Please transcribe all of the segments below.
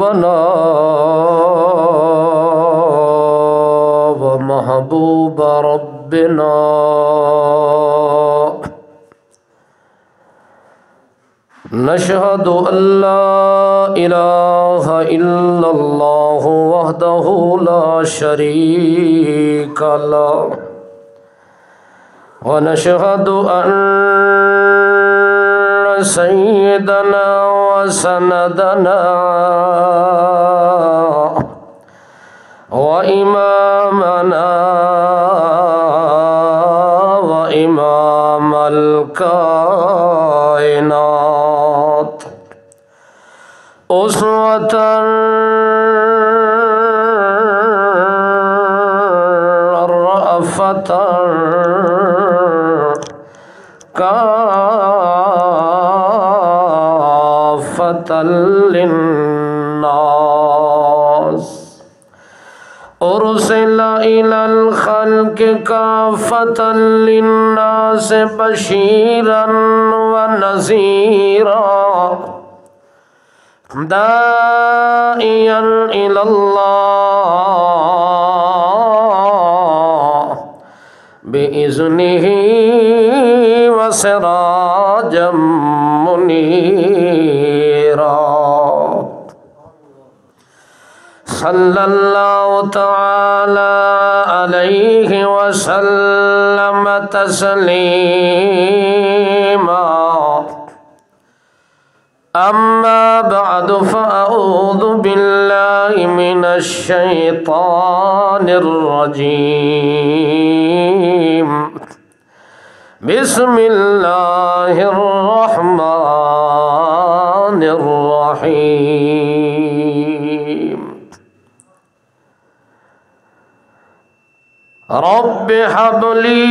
حبيبنا ومحبوب ربنا نشهد أن لا إله إلا الله وحده لا شريك له ونشهد أن سيدنا وسندنا وإمامنا وإمام الكائنات أسوة رأفة كافة للناس أرسل إلى الخلق كافة للناس بشيرا ونذيرا داعيا إلى الله بإذنه وسراجا منيرا صلى الله تعالى عليه وسلم تسليما أما بعد فأعوذ بالله من الشيطان الرجيم بسم الله الرحمن الرحيم رب هب لي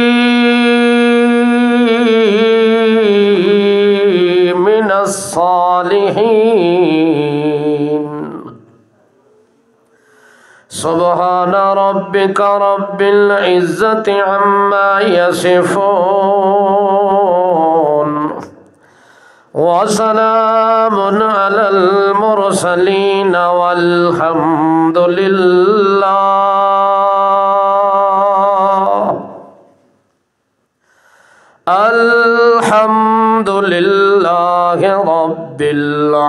من الصالحين سبحان ربك رب العزة عما يصفون وسلام على المرسلين والحمد لله رب العالمين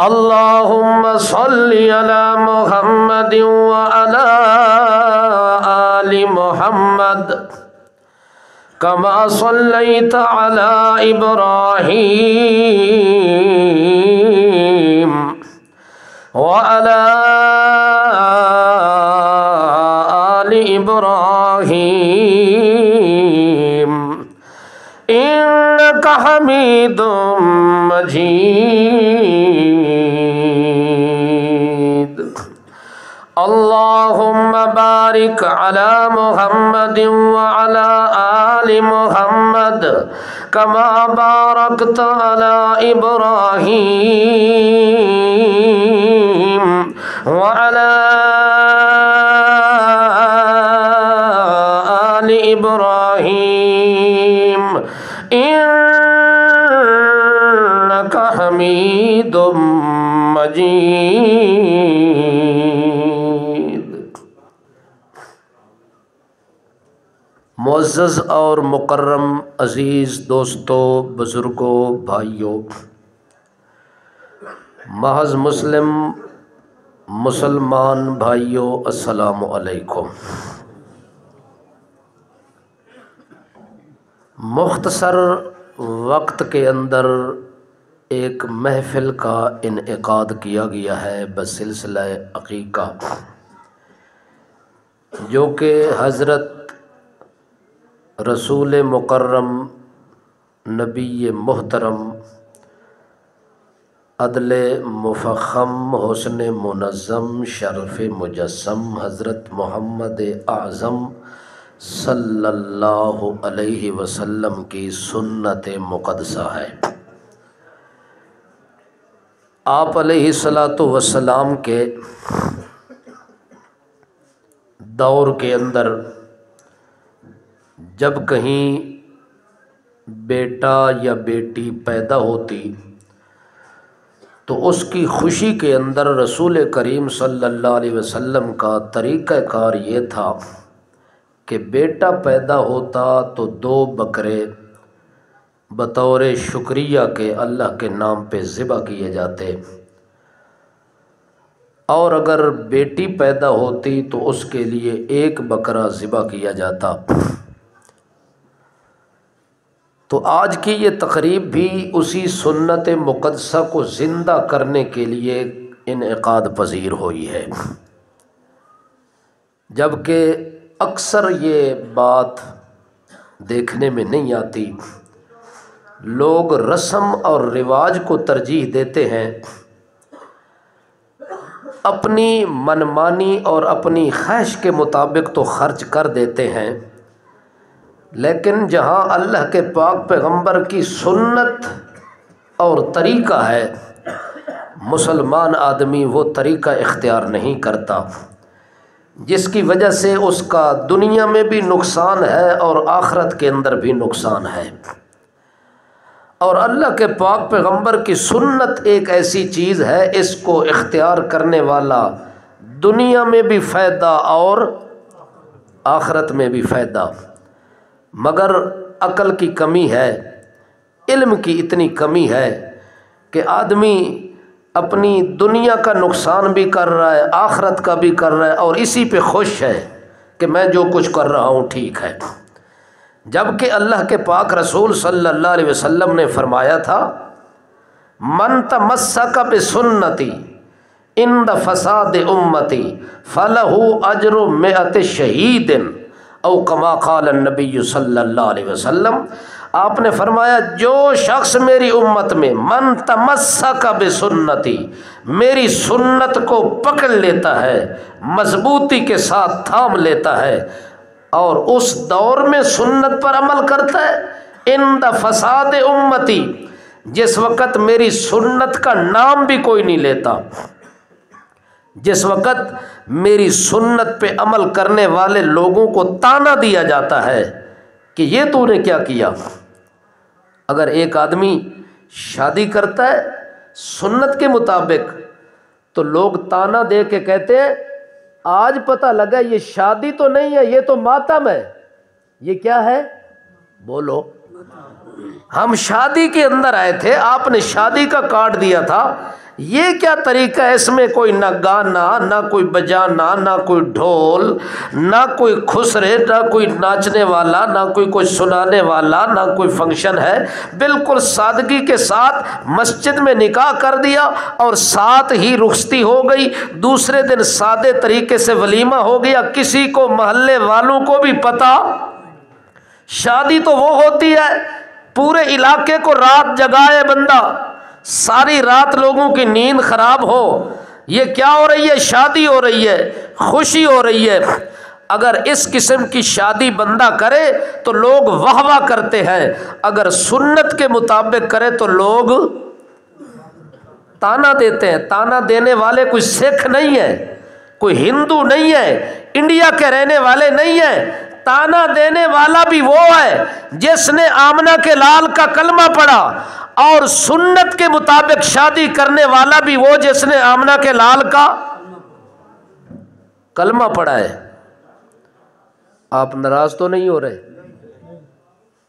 اللهم صل على محمد وعلى آل محمد كما صليت على إبراهيم وعلى آل إبراهيم إنك حميد مجيد اللهم بارك على محمد وعلى آل محمد كما باركت على إبراهيم وعلى آل إبراهيم إنك حميد مجيد معزز اور مکرم عزیز دوستو، بزرگوں، بھائیوں، محض مسلمان بھائیوں، السلام علیکم۔ مختصر وقت کے اندر ایک محفل کا انعقاد کیا گیا ہے بسلسلہ عقیقہ، جو کہ حضرت رسول مکرم، نبی محترم، عدل مفخم، حسن منظم، شرف مجسم حضرت محمد اعظم صلی اللہ علیہ وسلم کی سنت مقدسہ ہے۔ آپ علیہ السلام کے دور کے اندر جب کہیں بیٹا یا بیٹی پیدا ہوتی تو اس کی خوشی کے اندر رسول کریم صلی اللہ علیہ وسلم کا طریقہ کار یہ تھا کہ بیٹا پیدا ہوتا تو 2 بکرے بطور شکریہ کے اللہ کے نام پہ ذبح کیے جاتے، اور اگر بیٹی پیدا ہوتی تو اس کے لیے 1 بکرا ذبح کیا جاتا۔ تو آج کی یہ تقریب بھی اسی سنت مقدسہ کو زندہ کرنے کے لیے انعقاد پذیر ہوئی ہے، جبکہ اکثر یہ بات دیکھنے میں نہیں آتی۔ لوگ رسم اور رواج کو ترجیح دیتے ہیں، اپنی منمانی اور اپنی خواہش کے مطابق تو خرچ کر دیتے ہیں، لیکن جہاں اللہ کے پاک پیغمبر کی سنت اور طریقہ ہے، مسلمان آدمی وہ طریقہ اختیار نہیں کرتا، جس کی وجہ سے اس کا دنیا میں بھی نقصان ہے اور آخرت کے اندر بھی نقصان ہے۔ اور اللہ کے پاک پیغمبر کی سنت ایک ایسی چیز ہے، اس کو اختیار کرنے والا دنیا میں بھی فائدہ اور آخرت میں بھی فائدہ، مگر عقل کی کمی ہے، علم کی اتنی کمی ہے کہ آدمی اپنی دنیا کا نقصان بھی کر رہا ہے، آخرت کا بھی کر رہا ہے، اور اسی پہ خوش ہے کہ میں جو کچھ کر رہا ہوں ٹھیک ہے، جبکہ اللہ کے پاک رسول صلی اللہ علیہ وسلم نے فرمایا تھا من تمسک بسنتی عند فساد امتی فلہ اجر 100 شہید او کما قال النبی صلی اللہ علیہ وسلم۔ آپ نے فرمایا جو شخص میری امت میں من تمسک بسنتی، میری سنت کو پکڑ لیتا ہے، مضبوطی کے ساتھ تھام لیتا ہے اور اس دور میں سنت پر عمل کرتا ہے، عند فساد امتی، جس وقت میری سنت کا نام بھی کوئی نہیں لیتا، جس وقت میری سنت پہ عمل کرنے والے لوگوں کو طعنہ دیا جاتا ہے کہ یہ تو نے کیا کیا۔ اگر ایک آدمی شادی کرتا ہے سنت کے مطابق تو لوگ طعنہ دے کے کہتے ہیں آج پتہ لگا یہ شادی تو نہیں ہے، یہ تو ماتم ہے۔ یہ کیا ہے؟ بولو۔ ہم شادی کے اندر آئے تھے، آپ نے شادی کا کارڈ دیا تھا، یہ کیا طریقہ ہے؟ اس میں کوئی نہ گانا، نہ کوئی بجانا، نہ کوئی ڈھول، نہ کوئی خسرے، نہ کوئی ناچنے والا، نہ کوئی کچھ سنانے والا، نہ کوئی فنکشن ہے۔ بالکل سادگی کے ساتھ مسجد میں نکاح کر دیا اور ساتھ ہی رخصتی ہو گئی، دوسرے دن سادے طریقے سے ولیمہ ہو گیا، کسی کو محلے والوں کو بھی پتہ۔ شادی تو وہ ہوتی ہے پورے علاقے کو رات جگائے بندہ، ساری رات لوگوں کی نیند خراب ہو، یہ کیا ہو رہی ہے؟ شادی ہو رہی ہے، خوشی ہو رہی ہے۔ اگر اس قسم کی شادی بندہ کرے تو لوگ واہ واہ کرتے ہیں، اگر سنت کے مطابق کرے تو لوگ طعنہ دیتے ہیں۔ طعنہ دینے والے کوئی سکھ نہیں ہے، کوئی ہندو نہیں ہے، انڈیا کے رہنے والے نہیں ہیں، طعنہ دینے والا بھی وہ ہے جس نے آمنہ کے لال کا کلمہ پڑھا، اور سنت کے مطابق شادی کرنے والا بھی وہ جس نے آمنہ کے لال کا کلمہ پڑھا ہے۔ آپ ناراض تو نہیں ہو رہے؟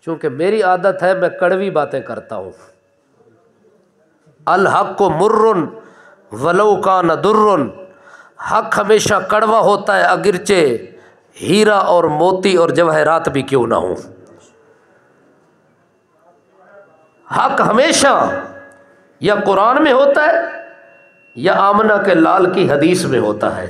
چونکہ میری عادت ہے میں کڑوی باتیں کرتا ہوں۔ الحق مر ولو کان در، حق ہمیشہ کڑوا ہوتا ہے اگرچہ ہیرا اور موتی اور جواہرات بھی کیوں نہ ہوں۔ حق ہمیشہ یا قرآن میں ہوتا ہے یا آمنہ کے لال کی حدیث میں ہوتا ہے۔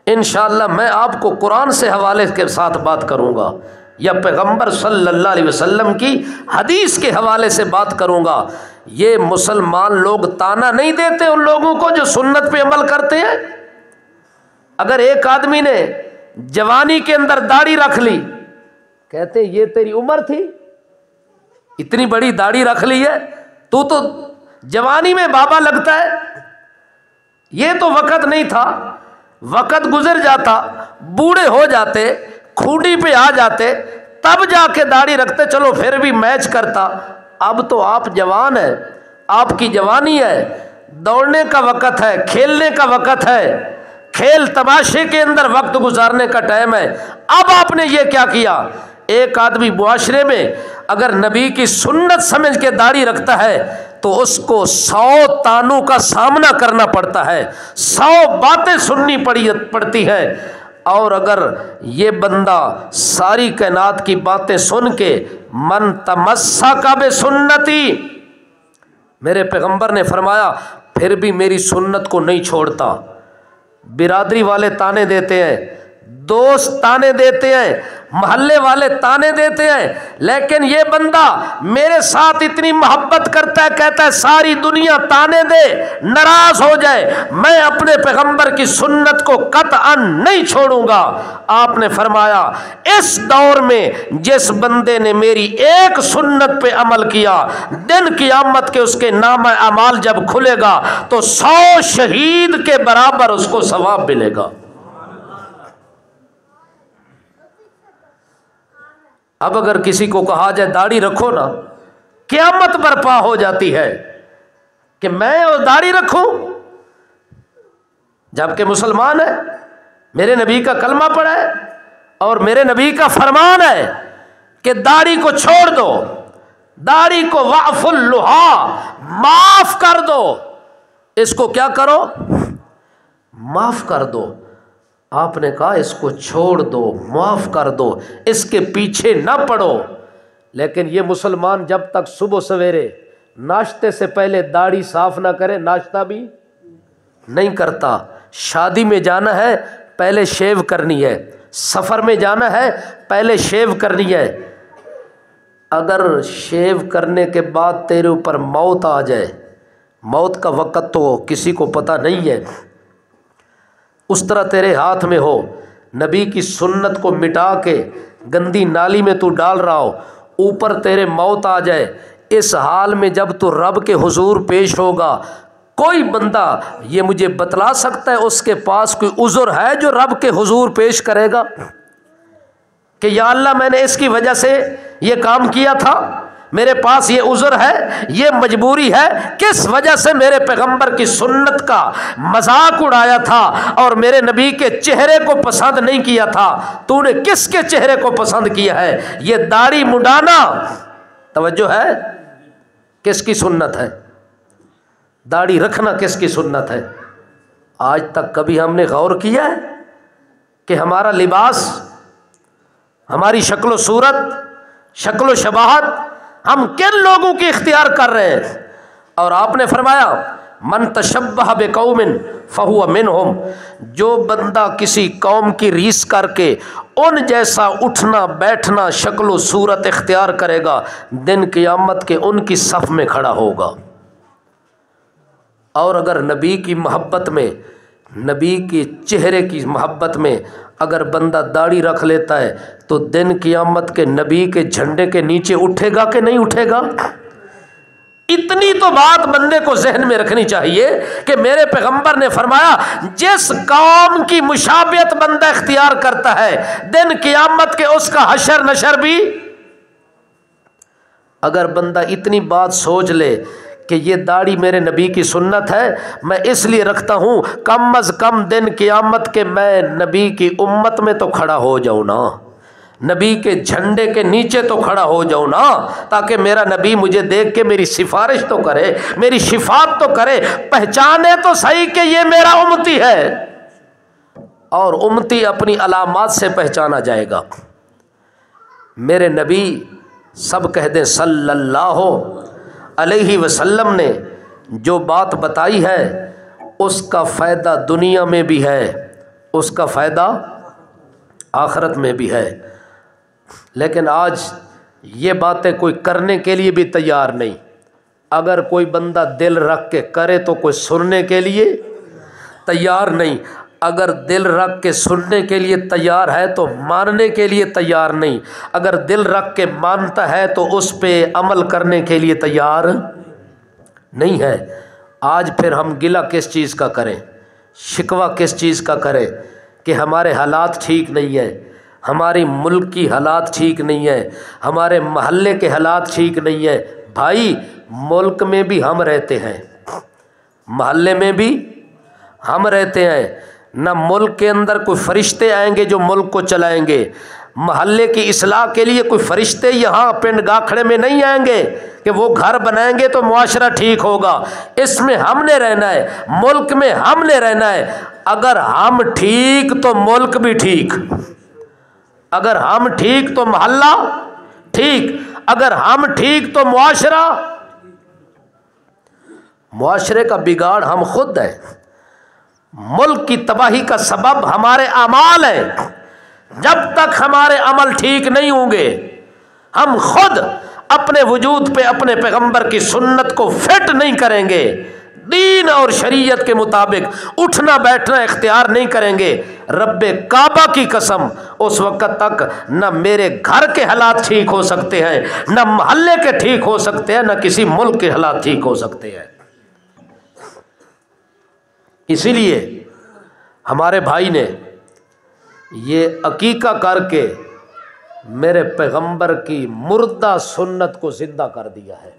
انشاءاللہ میں آپ کو قرآن سے حوالے کے ساتھ بات کروں گا یا پیغمبر صلی اللہ علیہ وسلم کی حدیث کے حوالے سے بات کروں گا۔ یہ مسلمان لوگ طعنہ نہیں دیتے ان لوگوں کو جو سنت پہ عمل کرتے ہیں۔ اگر ایک آدمی نے جوانی کے اندر داڑھی رکھ لی، کہتے یہ تیری عمر تھی، اتنی بڑی داڑھی رکھ لی ہے، تو جوانی میں بابا لگتا ہے۔ یہ تو وقت نہیں تھا، وقت گزر جاتا، بوڑھے ہو جاتے، کھوٹی پہ آ جاتے، تب جا کے داڑھی رکھتے چلو پھر بھی میچ کرتا۔ اب تو آپ جوان ہیں، آپ کی جوانی ہے، دوڑنے کا وقت ہے، کھیلنے کا وقت ہے، کھیل تماشے کے اندر وقت گزارنے کا ٹائم ہے۔ اب آپ نے یہ کیا کیا؟ ایک آدمی معاشرے میں اگر نبی کی سنت سمجھ کے داڑھی رکھتا ہے تو اس کو 100 طعنوں کا سامنا کرنا پڑتا ہے، 100 باتیں سننی پڑتی ہے۔ اور اگر یہ بندہ ساری کائنات کی باتیں سن کے من تمسک بسنتی، میرے پیغمبر نے فرمایا پھر بھی میری سنت کو نہیں چھوڑتا، برادری والے تانے دیتے ہیں، دوست تانے دیتے ہیں، محلے والے تانے دیتے ہیں، لیکن یہ بندہ میرے ساتھ اتنی محبت کرتا ہے، کہتا ہے ساری دنیا تانے دے، ناراض ہو جائے، میں اپنے پیغمبر کی سنت کو قطعا نہیں چھوڑوں گا۔ آپ نے فرمایا اس دور میں جس بندے نے میری ایک سنت پہ عمل کیا، دن قیامت کے اس کے نامہ اعمال جب کھلے گا تو 100 شہید کے برابر اس کو ثواب ملے گا۔ اب اگر کسی کو کہا جائے داڑھی رکھو نا، قیامت برپا ہو جاتی ہے کہ میں وہ داڑھی رکھوں، جبکہ مسلمان ہے، میرے نبی کا کلمہ پڑھا ہے اور میرے نبی کا فرمان ہے کہ داڑھی کو چھوڑ دو، داڑھی کو واعف اللحیٰ، معاف کر دو، اس کو کیا کرو؟ معاف کر دو۔ آپ نے کہا اس کو چھوڑ دو، معاف کر دو، اس کے پیچھے نہ پڑو۔ لیکن یہ مسلمان جب تک صبح سویرے ناشتے سے پہلے داڑھی صاف نہ کرے ناشتہ بھی نہیں کرتا۔ شادی میں جانا ہے پہلے شیو کرنی ہے، سفر میں جانا ہے پہلے شیو کرنی ہے۔ اگر شیو کرنے کے بعد تیرے اوپر موت آ جائے، موت کا وقت تو کسی کو پتہ نہیں ہے، اس طرح تیرے ہاتھ میں ہو، نبی کی سنت کو مٹا کے گندی نالی میں تو ڈال رہا ہو، اوپر تیرے موت آ جائے، اس حال میں جب تو رب کے حضور پیش ہوگا، کوئی بندہ یہ مجھے بتلا سکتا ہے اس کے پاس کوئی عذر ہے جو رب کے حضور پیش کرے گا کہ یا اللہ میں نے اس کی وجہ سے یہ کام کیا تھا، میرے پاس یہ عذر ہے، یہ مجبوری ہے، کس وجہ سے میرے پیغمبر کی سنت کا مذاق اڑایا تھا اور میرے نبی کے چہرے کو پسند نہیں کیا تھا، تو نے کس کے چہرے کو پسند کیا ہے؟ یہ داڑھی مڈانا توجہ ہے کس کی سنت ہے؟ داڑھی رکھنا کس کی سنت ہے؟ آج تک کبھی ہم نے غور کیا ہے کہ ہمارا لباس، ہماری شکل و صورت، شکل و شباہت ہم کن لوگوں کی اختیار کر رہے ہیں؟ اور آپ نے فرمایا من تشبہ بقوم فہو منہم، جو بندہ کسی قوم کی ریس کر کے ان جیسا اٹھنا بیٹھنا شکل و صورت اختیار کرے گا، دن قیامت کے ان کی صف میں کھڑا ہوگا۔ اور اگر نبی کی محبت میں، نبی کے چہرے کی محبت میں اگر بندہ داڑھی رکھ لیتا ہے تو دن قیامت کے نبی کے جھنڈے کے نیچے اٹھے گا کہ نہیں اٹھے گا؟ اتنی تو بات بندے کو ذہن میں رکھنی چاہیے کہ میرے پیغمبر نے فرمایا جس قوم کی مشابہت بندہ اختیار کرتا ہے دن قیامت کے اس کا حشر نشر بھی۔ اگر بندہ اتنی بات سوچ لے کہ یہ داڑھی میرے نبی کی سنت ہے، میں اس لیے رکھتا ہوں کم از کم دن قیامت کے میں نبی کی امت میں تو کھڑا ہو جاؤں نا، نبی کے جھنڈے کے نیچے تو کھڑا ہو جاؤں نا، تاکہ میرا نبی مجھے دیکھ کے میری سفارش تو کرے، میری شفاعت تو کرے، پہچانے تو صحیح کہ یہ میرا امتی ہے۔ اور امتی اپنی علامات سے پہچانا جائے گا۔ میرے نبی سب کہہ دیں صلی اللہ علیہ وسلم نے جو بات بتائی ہے اس کا فائدہ دنیا میں بھی ہے، اس کا فائدہ آخرت میں بھی ہے، لیکن آج یہ باتیں کوئی کرنے کے لیے بھی تیار نہیں۔ اگر کوئی بندہ دل رکھ کے کرے تو کوئی سننے کے لیے تیار نہیں، اگر دل رکھ کے سننے کے لیے تیار ہے تو ماننے کے لیے تیار نہیں، اگر دل رکھ کے مانتا ہے تو اس پہ عمل کرنے کے لیے تیار نہیں ہے۔ آج پھر ہم گلہ کس چیز کا کریں، شکوہ کس چیز کا کریں کہ ہمارے حالات ٹھیک نہیں ہے، ہماری ملک کی حالات ٹھیک نہیں ہے، ہمارے محلے کے حالات ٹھیک نہیں ہے۔ بھائی ملک میں بھی ہم رہتے ہیں، محلے میں بھی ہم رہتے ہیں، نہ ملک کے اندر کوئی فرشتے آئیں گے جو ملک کو چلائیں گے، محلے کی اصلاح کے لیے کوئی فرشتے یہاں پنڈ گاکھڑے میں نہیں آئیں گے کہ وہ گھر بنائیں گے تو معاشرہ ٹھیک ہوگا۔ اس میں ہم نے رہنا ہے، ملک میں ہم نے رہنا ہے۔ اگر ہم ٹھیک تو ملک بھی ٹھیک، اگر ہم ٹھیک تو محلہ ٹھیک، اگر ہم ٹھیک تو معاشرے کا بگاڑ ہم خود ہیں۔ ملک کی تباہی کا سبب ہمارے اعمال ہیں۔ جب تک ہمارے عمل ٹھیک نہیں ہوں گے، ہم خود اپنے وجود پہ اپنے پیغمبر کی سنت کو فٹ نہیں کریں گے، دین اور شریعت کے مطابق اٹھنا بیٹھنا اختیار نہیں کریں گے، رب کعبہ کی قسم اس وقت تک نہ میرے گھر کے حالات ٹھیک ہو سکتے ہیں، نہ محلے کے ٹھیک ہو سکتے ہیں، نہ کسی ملک کے حالات ٹھیک ہو سکتے ہیں۔ اسی لیے ہمارے بھائی نے یہ عقیقہ کر کے میرے پیغمبر کی مردہ سنت کو زندہ کر دیا ہے۔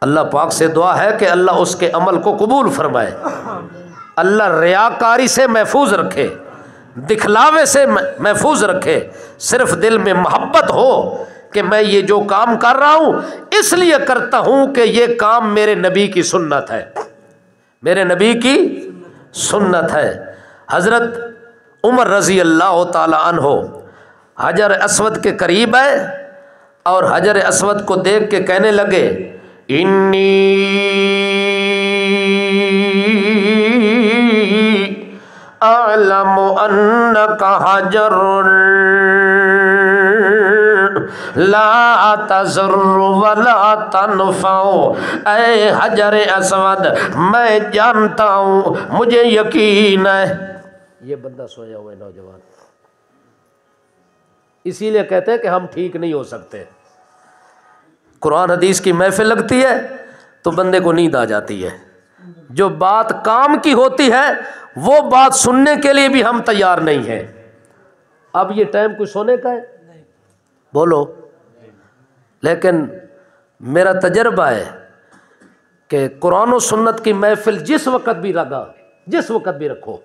اللہ پاک سے دعا ہے کہ اللہ اس کے عمل کو قبول فرمائے، اللہ ریاکاری سے محفوظ رکھے، دکھلاوے سے محفوظ رکھے، صرف دل میں محبت ہو کہ میں یہ جو کام کر رہا ہوں اس لیے کرتا ہوں کہ یہ کام میرے نبی کی سنت ہے، میرے نبی کی سنت ہے۔ حضرت عمر رضی اللہ تعالی عنہ حجر اسود کے قریب ہے اور حجر اسود کو دیکھ کے کہنے لگے انی اعلم انک حجر لا تضر ولا تنفع، اے حجر اسود میں جانتا ہوں، مجھے یقین ہے۔ یہ بندہ سویا ہوا ہے نوجوان، اسی لیے کہتے ہیں کہ ہم ٹھیک نہیں ہو سکتے۔ قرآن حدیث کی محفل لگتی ہے تو بندے کو نیند آ جاتی ہے، جو بات کام کی ہوتی ہے وہ بات سننے کے لیے بھی ہم تیار نہیں ہیں۔ اب یہ ٹائم کوئی سونے کا ہے؟ بولو۔ لیکن میرا تجربہ ہے کہ قرآن و سنت کی محفل جس وقت بھی لگا، جس وقت بھی رکھو،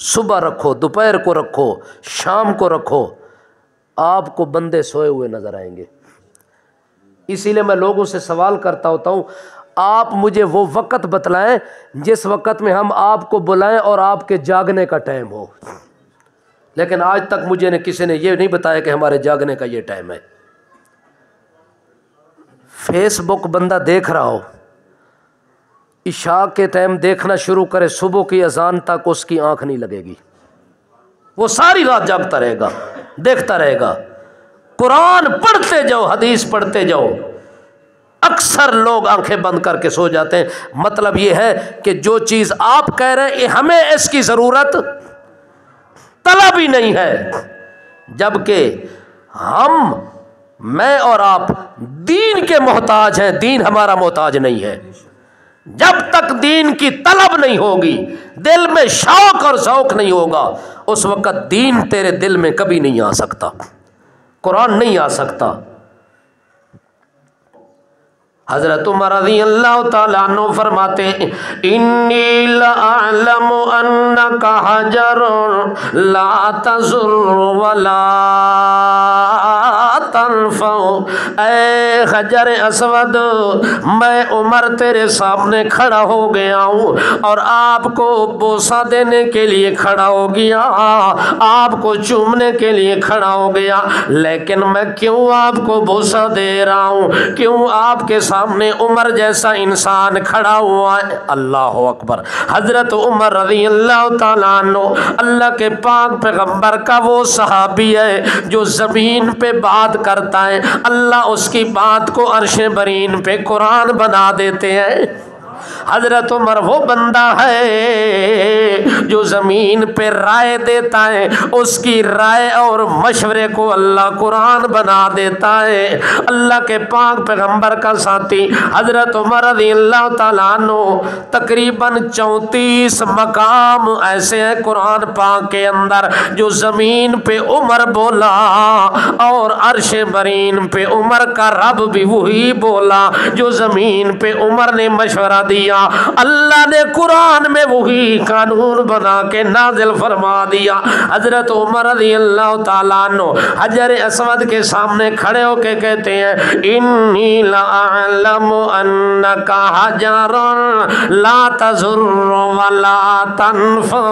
صبح رکھو، دوپہر کو رکھو، شام کو رکھو، آپ کو بندے سوئے ہوئے نظر آئیں گے۔ اسی لیے میں لوگوں سے سوال کرتا ہوتا ہوں، آپ مجھے وہ وقت بتلائیں جس وقت میں ہم آپ کو بلائیں اور آپ کے جاگنے کا ٹائم ہو، لیکن آج تک مجھے کسی نے یہ نہیں بتایا کہ ہمارے جاگنے کا یہ ٹائم ہے۔ فیس بک بندہ دیکھ رہا ہو، عشاء کے ٹائم دیکھنا شروع کرے، صبح کی اذان تک اس کی آنکھ نہیں لگے گی، وہ ساری رات جاگتا رہے گا، دیکھتا رہے گا۔ قرآن پڑھتے جاؤ، حدیث پڑھتے جاؤ، اکثر لوگ آنکھیں بند کر کے سو جاتے ہیں۔ مطلب یہ ہے کہ جو چیز آپ کہہ رہے ہیں ہمیں اس کی ضرورت طلب ہی نہیں ہے، جبکہ میں اور آپ دین کے محتاج ہیں، دین ہمارا محتاج نہیں ہے۔ جب تک دین کی طلب نہیں ہوگی، دل میں شوق اور ذوق نہیں ہوگا، اس وقت دین تیرے دل میں کبھی نہیں آ سکتا، قرآن نہیں آ سکتا۔ حضرت عمر رضی اللہ تعالیٰ عنہ فرماتے ہیں انی لأعلم انک حجر لا تضر ولا تنفع، اے حجر اسود میں عمر تیرے سامنے کھڑا ہو گیا ہوں اور آپ کو بوسہ دینے کے لیے کھڑا ہو گیا، آپ کو چومنے کے لیے کھڑا ہو گیا، لیکن میں کیوں آپ کو بوسہ دے رہا ہوں، کیوں آپ کے سامنے عمر جیسا انسان کھڑا ہوا ہے؟ اللہ اکبر۔ حضرت عمر رضی اللہ تعالیٰ عنہ اللہ کے پاک پیغمبر کا وہ صحابی ہے جو زمین پہ بات کرتا ہے، اللہ اس کی بات کو عرش برین پہ قرآن بنا دیتے ہیں۔ حضرت عمر وہ بندہ ہے جو زمین پہ رائے دیتا ہے اس کی رائے اور مشورے کو اللہ قرآن بنا دیتا ہے۔ اللہ کے پاک پیغمبر کا ساتھی حضرت عمر رضی اللہ تعالیٰ عنہ تقریباً 34 مقام ایسے ہیں قرآن پاک کے اندر جو زمین پہ عمر بولا اور عرش برین پہ عمر کا رب بھی وہی بولا جو زمین پہ عمر نے مشورہ دیا، اللہ نے قرآن میں وہی قانون بنا کے نازل فرما دیا۔ حضرت عمر رضی اللہ تعالیٰ عنہ حجر اسود کے سامنے کھڑے ہو کے کہتے ہیں انی لأعلم انک حجر لا تضر ولا تنفع۔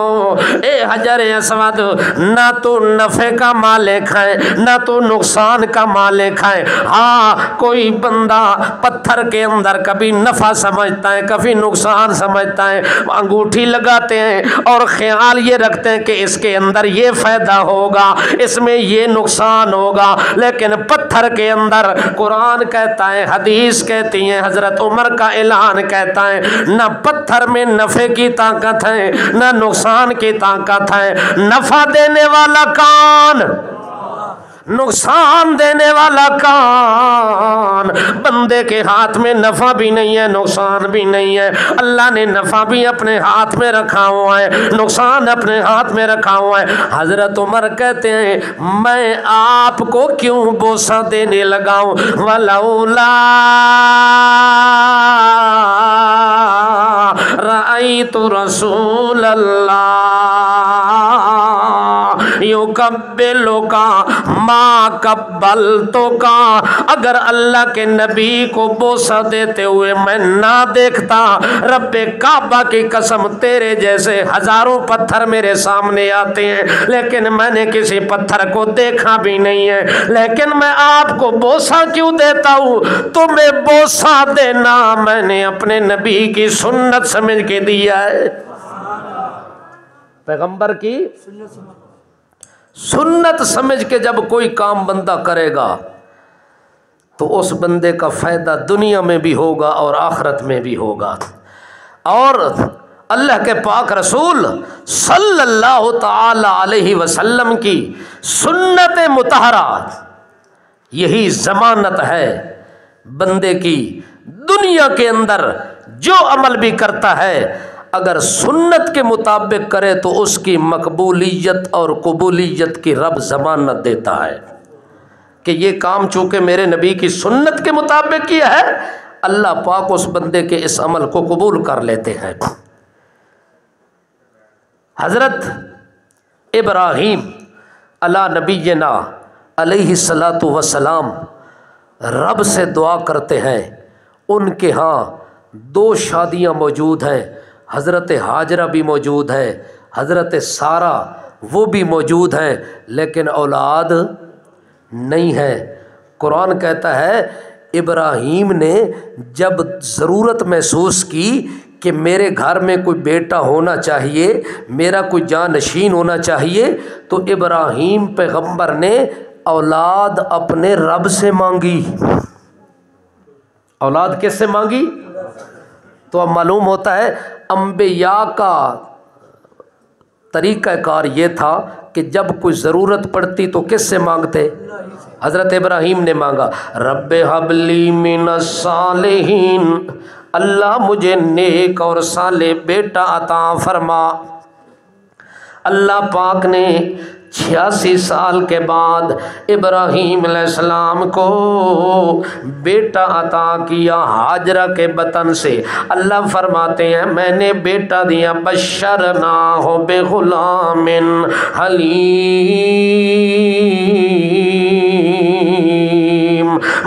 اے حجر اسود، نہ تو نفع کا مالک ہے نہ تو نقصان کا مالک ہے۔ ہاں کوئی بندہ پتھر کے اندر کبھی نفع سمجھتا ہے کبھی نقصان سمجھتا ہے، انگوٹھی لگاتے ہیں اور خیال یہ رکھتے ہیں کہ اس کے اندر یہ فائدہ ہوگا اس میں یہ نقصان ہوگا، لیکن پتھر کے اندر قرآن کہتا ہے حدیث کہتی ہے حضرت عمر کا اعلان کہتا ہے نہ پتھر میں نفع کی طاقت ہے نہ نقصان کی طاقت ہے۔ نفع دینے والا کون؟ نقصان دینے والا کون؟ بندے کے ہاتھ میں نفع بھی نہیں ہے نقصان بھی نہیں ہے، اللہ نے نفع بھی اپنے ہاتھ میں رکھا ہوا ہے نقصان اپنے ہاتھ میں رکھا ہوا ہے۔ حضرت عمر کہتے ہیں میں آپ کو کیوں بوسہ دینے لگاؤں، وَلَوْلَا رَأَيْتُ رَسُولَ اللَّهِ يُقَبِّلُكَ مَا قَبَّلْتُكَ۔ اگر اللہ کے نبی کو بوسہ دیتے ہوئے میں نہ دیکھتا، رب کعبہ کی قسم تیرے جیسے ہزاروں پتھر میرے سامنے آتے ہیں لیکن میں نے کسی پتھر کو دیکھا بھی نہیں ہے، لیکن میں آپ کو بوسہ کیوں دیتا ہوں؟ تمہیں بوسہ دینا میں نے اپنے نبی کی سنت سمجھ کے دیا ہے، پیغمبر کی سنت سمجھ کے جب کوئی کام بندہ کرے گا تو اس بندے کا فائدہ دنیا میں بھی ہوگا اور آخرت میں بھی ہوگا۔ اور اللہ کے پاک رسول صلی اللہ تعالی علیہ وسلم کی سنت مطہرہ یہی ضمانت ہے بندے کی دنیا کے اندر جو عمل بھی کرتا ہے اگر سنت کے مطابق کرے تو اس کی مقبولیت اور قبولیت کی رب ضمانت دیتا ہے کہ یہ کام چونکہ میرے نبی کی سنت کے مطابق کیا ہے اللہ پاک اس بندے کے اس عمل کو قبول کر لیتے ہیں۔ حضرت ابراہیم علی نبینا علیہ الصلاۃ والسلام رب سے دعا کرتے ہیں، ان کے ہاں 2 شادیاں موجود ہیں، حضرت ہاجرہ بھی موجود ہے حضرت سارہ وہ بھی موجود ہیں لیکن اولاد نہیں ہے۔ قرآن کہتا ہے ابراہیم نے جب ضرورت محسوس کی کہ میرے گھر میں کوئی بیٹا ہونا چاہیے میرا کوئی جانشین ہونا چاہیے تو ابراہیم پیغمبر نے اولاد اپنے رب سے مانگی۔ اولاد کس سے مانگی؟ تو اب معلوم ہوتا ہے انبیاء کا طریقہ کار یہ تھا کہ جب کوئی ضرورت پڑتی تو کس سے مانگتے؟ حضرت ابراہیم نے مانگا رب حب لی من الصالحین، اللہ مجھے نیک اور صالح بیٹا عطا فرما۔ اللہ پاک نے 86 سال کے بعد ابراہیم علیہ السلام کو بیٹا عطا کیا ہاجرہ کے بطن سے۔ اللہ فرماتے ہیں میں نے بیٹا دیا بشرناہ بغلام حلیم،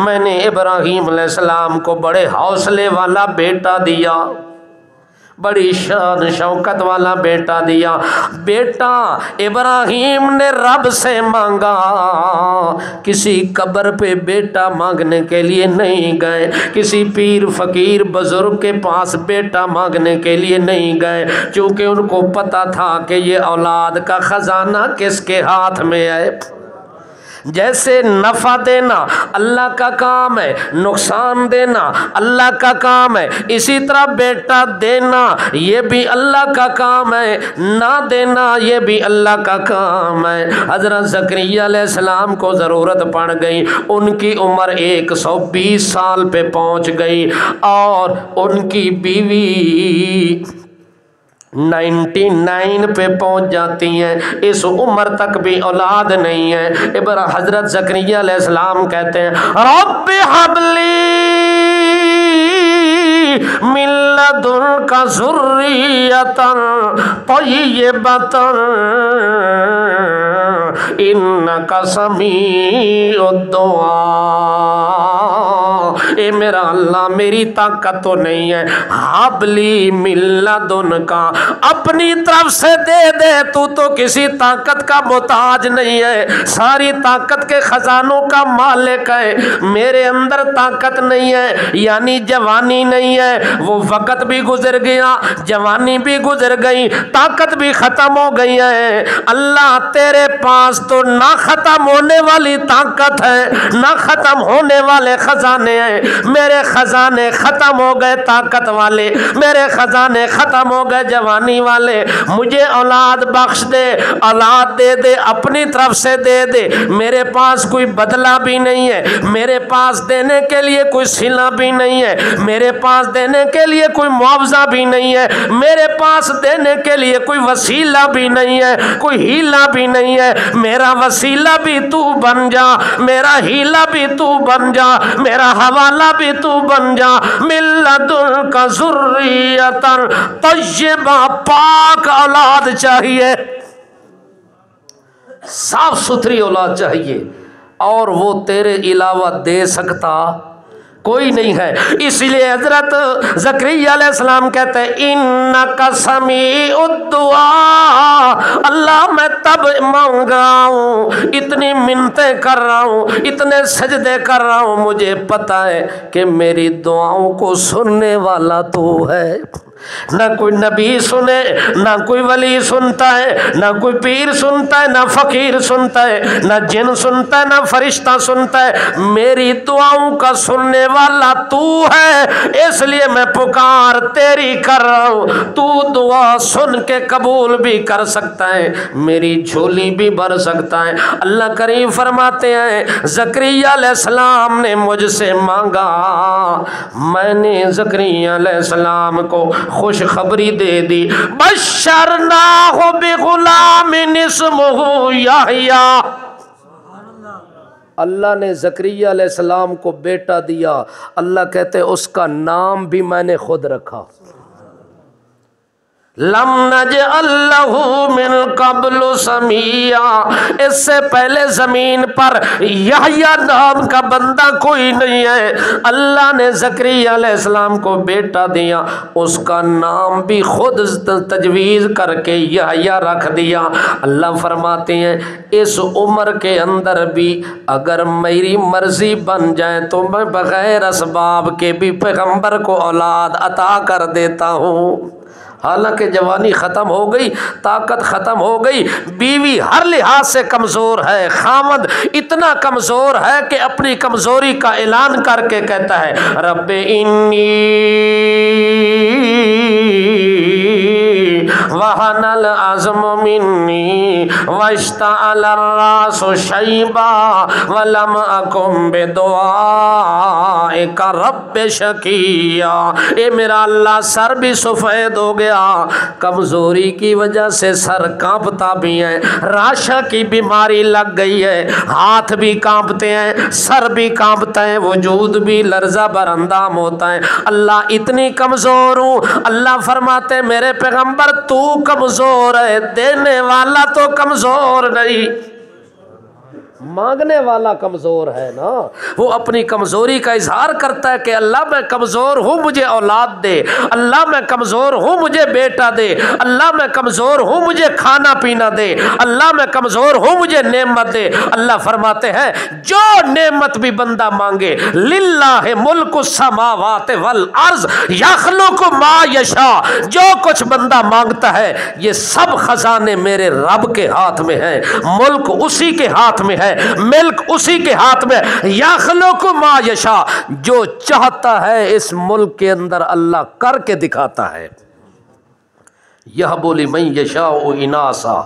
میں نے ابراہیم علیہ السلام کو بڑے حوصلے والا بیٹا دیا، بڑی شان شوکت والا بیٹا دیا۔ بیٹا ابراہیم نے رب سے مانگا، کسی قبر پہ بیٹا مانگنے کے لیے نہیں گئے، کسی پیر فقیر بزرگ کے پاس بیٹا مانگنے کے لیے نہیں گئے، چونکہ ان کو پتہ تھا کہ یہ اولاد کا خزانہ کس کے ہاتھ میں ہے۔ جیسے نفع دینا اللہ کا کام ہے، نقصان دینا اللہ کا کام ہے، اسی طرح بیٹا دینا یہ بھی اللہ کا کام ہے، نہ دینا یہ بھی اللہ کا کام ہے۔ حضرت زکریا علیہ السلام کو ضرورت پڑ گئی، ان کی عمر 120 سال پہ پہنچ گئی اور ان کی بیوی 99 پہ پہنچ جاتی ہیں، اس عمر تک بھی اولاد نہیں ہے۔ حضرت زکریا علیہ السلام کہتے ہیں رب ہب لی من لدنک ذریۃ طیبۃ انک سمیع الدعاء۔ اے میرا اللہ میری طاقت تو نہیں ہے، حبلی من لدنک، اپنی طرف سے دے دے، تو کسی طاقت کا محتاج نہیں ہے، ساری طاقت کے خزانوں کا مالک ہے، میرے اندر طاقت نہیں ہے، یعنی جوانی نہیں ہے، وہ وقت بھی گزر گیا، جوانی بھی گزر گئی، طاقت بھی ختم ہو گئی ہے۔ اللہ تیرے پاس تو نہ ختم ہونے والی طاقت ہے نہ ختم ہونے والے خزانے ہیں، میرے خزانے ختم ہو گئے طاقت والے، میرے خزانے ختم ہو گئے جوانی والے، مجھے اولاد بخش دے، اولاد دے دے، اپنی طرف سے دے دے، میرے پاس کوئی بدلہ بھی نہیں ہے، میرے پاس دینے کے لیے کوئی صلہ بھی نہیں ہے، میرے پاس دینے کے لیے کوئی معاوضہ بھی نہیں ہے، میرے پاس دینے کے لیے کوئی وسیلہ بھی نہیں ہے، کوئی ہیلہ بھی نہیں ہے، میرا وسیلہ بھی تو بن جا، میرا ہیلہ بھی تو بن جا، میرا حوالہ بھی تو بن جا، من لدنک ذریۃ طیبہ، پاک اولاد چاہیے، صاف ستھری اولاد چاہیے، اور وہ تیرے علاوہ دے سکتا کوئی نہیں ہے۔ اس لیے حضرت زکریا علیہ السلام کہتے ہیں انک سمیع الدعاء، اللہ میں تب مانگ رہا ہوں، اتنی منتیں کر رہا ہوں، اتنے سجدے کر رہا ہوں، مجھے پتا ہے کہ میری دعاؤں کو سننے والا تو ہے۔ نہ کوئی نبی سنے، نہ کوئی ولی سنتا ہے، نہ کوئی پیر سنتا ہے، نہ فقیر سنتا ہے، نہ جن سنتا ہے، نہ فرشتہ سنتا ہے، میری دعاؤں کا سننے والا تو ہے، اس لیے میں پکار تیری کر رہا ہوں، تو دعا سن کے قبول بھی کر سکتا ہے، میری جھولی بھی بھر سکتا ہے۔ اللہ کریم فرماتے ہیں زکریا علیہ السلام نے مجھ سے مانگا، میں نے زکریا علیہ السلام کو خوشخبری دے دی، بشرناہ بغلام اسمہ یحییٰ، اللہ نے زکریا علیہ السلام کو بیٹا دیا، اللہ کہتے اس کا نام بھی میں نے خود رکھا، لم نجعل لہ من قبل سمیہ، اس سے پہلے زمین پر یحییٰ نام کا بندہ کوئی نہیں ہے، اللہ نے زکریا علیہ السلام کو بیٹا دیا، اس کا نام بھی خود تجویز کر کے یحییٰ رکھ دیا۔ اللہ فرماتے ہیں اس عمر کے اندر بھی اگر میری مرضی بن جائے تو میں بغیر اسباب کے بھی پیغمبر کو اولاد عطا کر دیتا ہوں۔ حالانکہ جوانی ختم ہو گئی، طاقت ختم ہو گئی، بیوی ہر لحاظ سے کمزور ہے، خامد اتنا کمزور ہے کہ اپنی کمزوری کا اعلان کر کے کہتا ہے رب انی وہن العظم منی واشتعل الراس شیبا ولم اکن بدعائک رب شقیا، اے میرا اللہ سر بھی سفید ہو گیا، کمزوری کی وجہ سے سر کانپتا بھی ہے، راشا کی بیماری لگ گئی ہے، ہاتھ بھی کانپتے ہیں، سر بھی کانپتا ہے، وجود بھی لرزہ بر اندام ہوتا ہے، اللہ اتنی کمزور ہوں۔ اللہ فرماتے ہیں میرے پیغمبر تو کمزور ہے، دینے والا تو کمزور نہیں، مانگنے والا کمزور ہے نا، وہ اپنی کمزوری کا اظہار کرتا ہے کہ اللہ میں کمزور ہوں مجھے اولاد دے، اللہ میں کمزور ہوں مجھے بیٹا دے، اللہ میں کمزور ہوں مجھے کھانا پینا دے، اللہ میں کمزور ہوں مجھے نعمت دے۔ اللہ فرماتے ہیں جو نعمت بھی بندہ مانگے، للہ ملک السماوات والارض یخلق ما یشاء، جو کچھ بندہ مانگتا ہے یہ سب خزانے میرے رب کے ہاتھ میں ہیں، ملک اسی کے ہاتھ میں ہے، ملک اسی کے ہاتھ میں، یخلق ما یشاء، جو چاہتا ہے اس ملک کے اندر اللہ کر کے دکھاتا ہے۔ یہب لمن یشاء اناسا،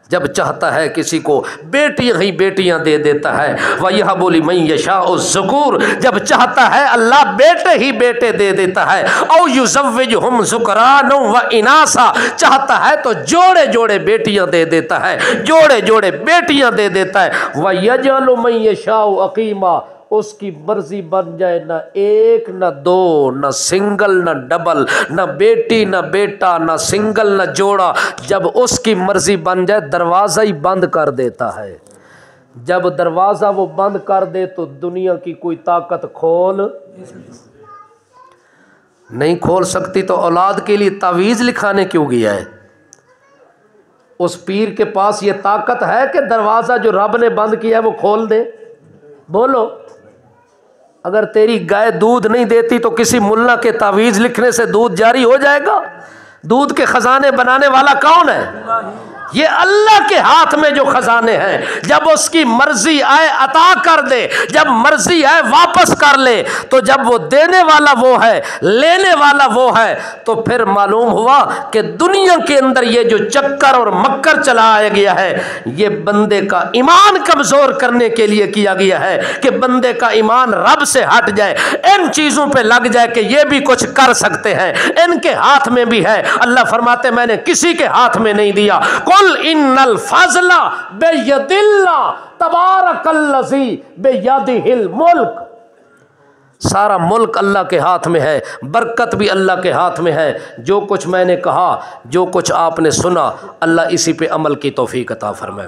جب چاہتا ہے کسی کو بیٹیاں ہی بیٹیاں دے دیتا ہے، وَيَهَبُ لِمَن يَشَاءُ الذُّكُورَ، جب چاہتا ہے اللہ بیٹے ہی بیٹے دے دیتا ہے، او يُزَوِّجُهُمْ ذُكْرَانًا وَإِنَاثًا، چاہتا ہے تو جوڑے جوڑے بیٹیاں دے دیتا ہے، جوڑے جوڑے بیٹیاں دے دیتا ہے، وَيَجْعَلُ مَن يَشَاءُ عَقِيمًا، اس کی مرضی بن جائے نہ ایک نہ دو، نہ سنگل نہ ڈبل، نہ بیٹی نہ بیٹا، نہ سنگل نہ جوڑا، جب اس کی مرضی بن جائے دروازہ ہی بند کر دیتا ہے۔ جب دروازہ وہ بند کر دے تو دنیا کی کوئی طاقت کھول نہیں کھول سکتی۔ تو اولاد کے لیے تعویذ لکھانے کیوں گیا ہے؟ اس پیر کے پاس یہ طاقت ہے کہ دروازہ جو رب نے بند کیا ہے وہ کھول دے؟ بولو، اگر تیری گائے دودھ نہیں دیتی تو کسی ملا کے تعویذ لکھنے سے دودھ جاری ہو جائے گا؟ دودھ کے خزانے بنانے والا کون ہے؟ یہ اللہ کے ہاتھ میں جو خزانے ہیں، جب اس کی مرضی آئے عطا کر دے، جب مرضی آئے واپس کر لے، تو جب وہ دینے والا وہ ہے، لینے والا وہ ہے، تو پھر معلوم ہوا کہ دنیا کے اندر یہ جو چکر اور مکر چلایا گیا ہے، یہ بندے کا ایمان کمزور کرنے کے لیے کیا گیا ہے، کہ بندے کا ایمان رب سے ہٹ جائے، ان چیزوں پہ لگ جائے کہ یہ بھی کچھ کر سکتے ہیں، ان کے ہاتھ میں بھی ہے۔ اللہ فرماتے میں نے کسی کے ہاتھ میں نہیں دیا، ان الفضل بید اللہ تبارک الذی بیدہ الملک، سارا ملک اللہ کے ہاتھ میں ہے، برکت بھی اللہ کے ہاتھ میں ہے۔ جو کچھ میں نے کہا، جو کچھ آپ نے سنا، اللہ اسی پہ عمل کی توفیق عطا فرمائے۔